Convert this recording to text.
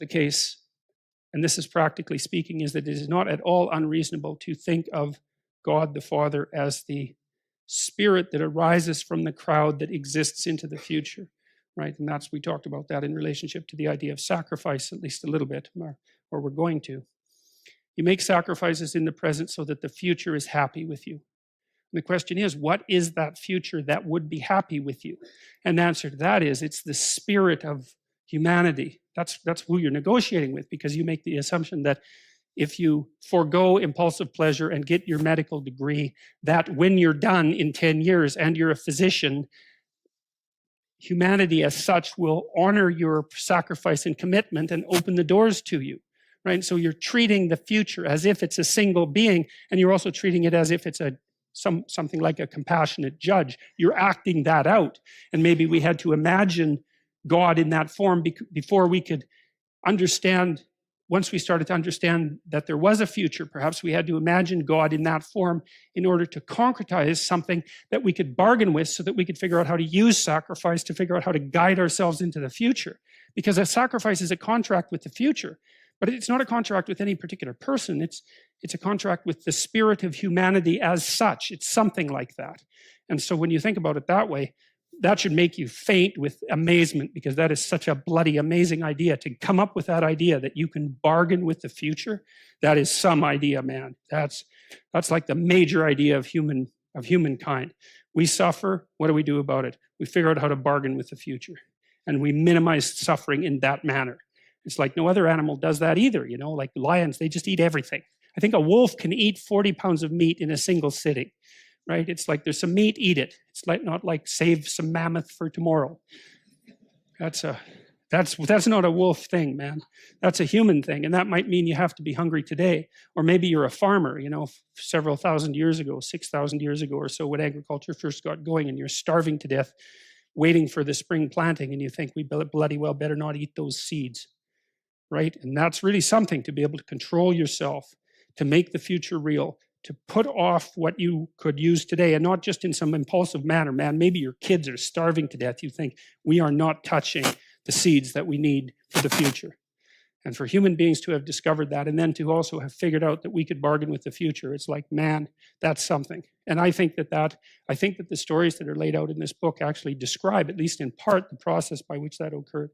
the case, and this is practically speaking, is that it is not at all unreasonable to think of God the Father as the spirit that arises from the crowd that exists into the future, right? And we talked about that in relationship to the idea of sacrifice, at least a little bit, or we're going to. You make sacrifices in the present so that the future is happy with you. And the question is, what is that future that would be happy with you? And the answer to that is, it's the spirit of humanity. That's who you're negotiating with, because you make the assumption that if you forego impulsive pleasure and get your medical degree, that when you're done in 10 years and you're a physician, humanity as such will honor your sacrifice and commitment and open the doors to you, right? So you're treating the future as if it's a single being, and you're also treating it as if it's something like a compassionate judge. You're acting that out. And maybe we had to imagine God in that form before we could understand. Once we started to understand that there was a future, perhaps we had to imagine God in that form in order to concretize something that we could bargain with, so that we could figure out how to use sacrifice to figure out how to guide ourselves into the future. Because a sacrifice is a contract with the future, but it's not a contract with any particular person. It's a contract with the spirit of humanity as such. It's something like that. And so when you think about it that way, that should make you faint with amazement, because that is such a bloody amazing idea. To come up with that idea that you can bargain with the future, that is some idea, man. That's like the major idea of humankind. We suffer. What do we do about it? We figure out how to bargain with the future, and we minimize suffering in that manner. It's like no other animal does that either. You know, like lions, they just eat everything. I think a wolf can eat 40 pounds of meat in a single sitting. Right? It's like there's some meat, eat it. It's like not like save some mammoth for tomorrow. That's not a wolf thing, man. That's a human thing, and that might mean you have to be hungry today, or maybe you're a farmer. You know, several thousand years ago, 6,000 years ago or so, when agriculture first got going, and you're starving to death, waiting for the spring planting, and you think we bloody well better not eat those seeds, right? And that's really something, to be able to control yourself, to make the future real, to put off what you could use today, and not just in some impulsive manner. Man, maybe your kids are starving to death. You think, we are not touching the seeds that we need for the future. And for human beings to have discovered that, and then to also have figured out that we could bargain with the future, it's like, man, that's something. And I think that the stories that are laid out in this book actually describe, at least in part, the process by which that occurred.